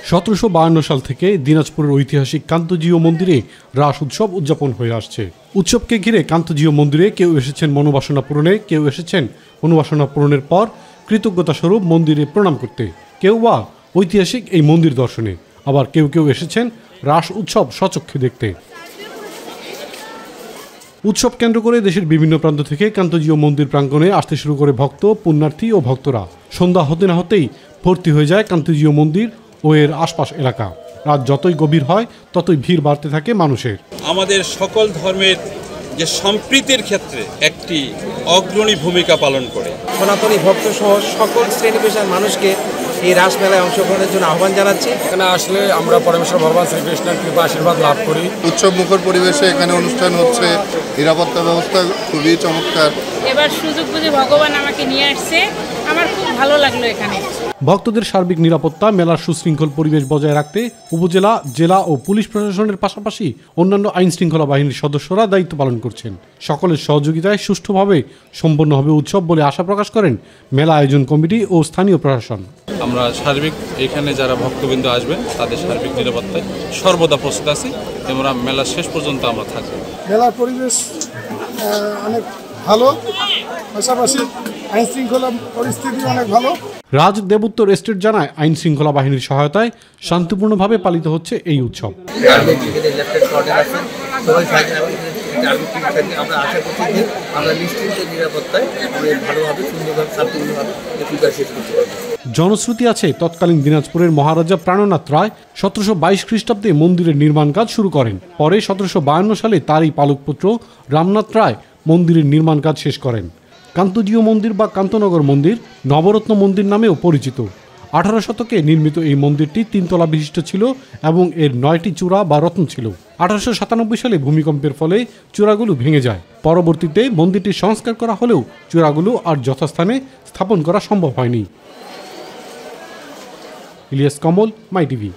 1752 সাল থেকে দিনাজপুরের ঐতিহাসিক কান্তজিউ মন্দিরে রাস উৎসব উদযাপন হয়ে আসছে। উৎসবকে ঘিরে কান্তজিউ মন্দিরে কেউ এসেছেন মনোবাসনা পূরণে, কেউ এসেছেন মনোবাসনা পূরণের পর কৃতজ্ঞতা স্বরূপ মন্দিরে প্রণাম করতে, কেউ বা ঐতিহাসিক এই মন্দির দর্শনে, আবার কেউ কেউ এসেছেন রাস উৎসব স্বচক্ষে দেখতে। উৎসব কেন্দ্র করে দেশের বিভিন্ন প্রান্ত থেকে কান্তজিউ মন্দির প্রাঙ্গণে আসতে শুরু করে ভক্ত, পুণ্যার্থী ও ভক্তরা। সন্ধ্যা হতে না হতেই ভর্তি হয়ে যায় কান্তজিউ মন্দির ও এর আশপাশ এলাকা। রাত যতই গভীর হয় ততই ভিড় বাড়তে থাকে মানুষের। আমাদের সকল ধর্মের যে সম্প্রীতির ক্ষেত্রে একটি অগ্রণী ভূমিকা পালন করে। সনাতনী ভক্ত সহ সকল শ্রেণী পেশার মানুষকে এই রাসমেলায় অংশগ্রহণের জন্য আহ্বান জানাচ্ছি। এখানে আসলে আমরা পরমেশ্বর ভগবান শ্রীকৃষ্ণের কৃপা আশীর্বাদ লাভ করি। উৎসব মুখর পরিবেশে এখানে অনুষ্ঠান হচ্ছে, নিরাপত্তা ব্যবস্থা খুবই চমৎকার। এবার সুযোগ বুঝে ভগবান আমাকে নিয়ে আসছে, আমার খুব ভালো লাগলো এখানে। ভক্তদের সার্বিক নিরাপত্তা, মেলার সুশৃঙ্খল পরিবেশ বজায় রাখতে উপজেলা, জেলা ও পুলিশ প্রশাসনের পাশাপাশি অন্যান্য আইন শৃঙ্খলা বাহিনীর সদস্যরা দায়িত্ব পালন করছেন। সকলের সহযোগিতায় সুষ্ঠুভাবে সম্পন্ন হবে উৎসব বলে আশা প্রকাশ করেন মেলা আয়োজন কমিটি ও স্থানীয় প্রশাসন। আমরা সার্বিক এখানে যারা ভক্তবৃন্দ আসবেন তাদের সার্বিক নিরাপত্তায় সর্বদা প্রস্তুত আছি এবং মেলা শেষ পর্যন্ত আমরা থাকবো। মেলার পরিবেশ অনেক ভালো, পাশাপাশি আইন শৃঙ্খলা পরিস্থিতি অনেক ভালো। রাজ দেবোত্তর এস্টেট জানায়, আইন শৃঙ্খলা বাহিনীর সহায়তায় শান্তিপূর্ণভাবে পালিত হচ্ছে এই উৎসব। জনশ্রুতি আছে তৎকালীন দিনাজপুরের মহারাজা প্রাণনাথ রায় 1722 খ্রিস্টাব্দে মন্দিরের নির্মাণ কাজ শুরু করেন। পরে 1752 সালে তারই পালকপুত্র রামনাথ রায় মন্দিরের নির্মাণ কাজ শেষ করেন। কান্তজিউ মন্দির বা কান্তনগর মন্দির নবরত্ন মন্দির নামেও পরিচিত। 18 শতকে নির্মিত এই মন্দিরটি 3 তলা বিশিষ্ট ছিল এবং এর 9টি চূড়া বা রত্ন ছিল। 1897 সালে ভূমিকম্পের ফলে চূড়াগুলো ভেঙে যায়। পরবর্তীতে মন্দিরটি সংস্কার করা হলেও চূড়াগুলো আর যথাস্থানে স্থাপন করা সম্ভব হয়নি। ইলিয়াস কমল, মাই টিভি।